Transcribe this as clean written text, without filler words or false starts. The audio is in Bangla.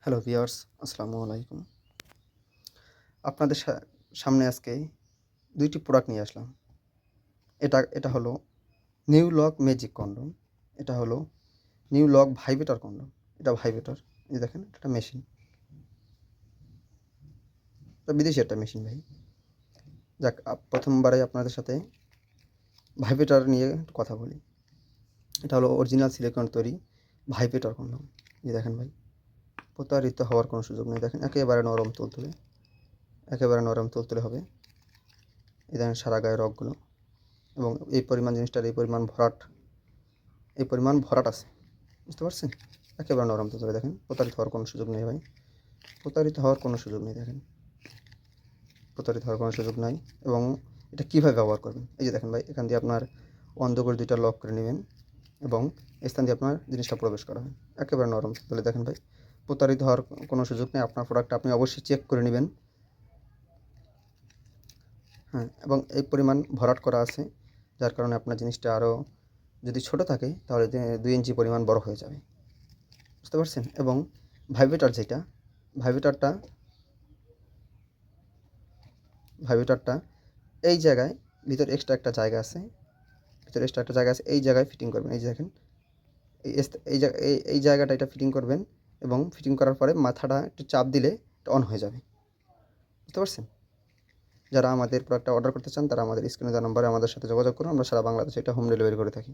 হ্যালো ভিউয়ার্স, আসসালামু আলাইকুম। আপনাদের সামনে আজকে ২ টি প্রোডাক্ট নিয়ে আসলাম। এটা হলো নিউ লক ম্যাজিক কন্ডম। এটা হলো নিউ লক ভাইব্রেটর কন্ডম। এটা ভাইব্রেটর। এই দেখেন এটা একটা মেশিন। এটা বিদেশি একটা মেশিন ভাই। যাক প্রথমবারে আপনাদের সাথে ভাইব্রেটর নিয়ে একটু কথা বলি। এটা হলো অরিজিনাল সিলিকন তৈরি ভাইব্রেটর কন্ডম। এই দেখেন ভাই, প্রতারিত হওয়ার কোনো সুযোগ নেই। দেখেন একেবারে নরম তুলতুলে, একেবারে নরম তুলতুলে হবে। এই দেখেন সারা গায়ে রগগুলো এবং এই পরিমাণ জিনিসটার এই পরিমাণ ভরাট আছে। বুঝতে পারছেন? একেবারে নরম তুলতুলে দেখেন। প্রতারিত হওয়ার কোনো সুযোগ নেই ভাই। প্রতারিত হওয়ার কোনো সুযোগ নেই দেখেন। প্রতারিত হওয়ার কোনো সুযোগ নাই। এবং এটা কীভাবে ব্যবহার করবেন? এই যে দেখেন ভাই, এখান দিয়ে আপনার অন্ধ করে ২টা লক করে নেবেন এবং এই স্থান দিয়ে আপনার জিনিসটা প্রবেশ করাবেন। একেবারে নরম তুলতুলে দেখেন ভাই। প্রতারিত হওয়ার কোনো সুযোগ নেই। আপনার প্রোডাক্টটা আপনি অবশ্যই চেক করে নেবেন। হ্যাঁ, এবং এই পরিমাণ ভরাট করা আছে, যার কারণে আপনার জিনিসটা আরও যদি ছোট থাকে তাহলে ২ ইঞ্চি পরিমাণ বড় হয়ে যাবে। বুঝতে পারছেন? এবং ভাইব্রেটর যেটা, ভাইব্রেটরটা ভাইব্রেটরটা এই জায়গায় ভিতরে এক্সট্রা একটা জায়গা আছে। ভিতরে এক্সট্রা একটা জায়গা আছে। এই জায়গায় ফিটিং করবেন। এই যে দেখেন, এই জায়গাটা এটা ফিটিং করবেন এবং ফিটিং করার পরে মাথাটা একটু চাপ দিলে এটা অন হয়ে যাবে। বুঝতে পারছেন? যারা আমাদের প্রোডাক্টটা অর্ডার করতে চান তারা আমাদের স্ক্রিনে দেওয়া নম্বরে আমাদের সাথে যোগাযোগ করুন। আমরা সারা বাংলাদেশে এটা হোম ডেলিভারি করে থাকি।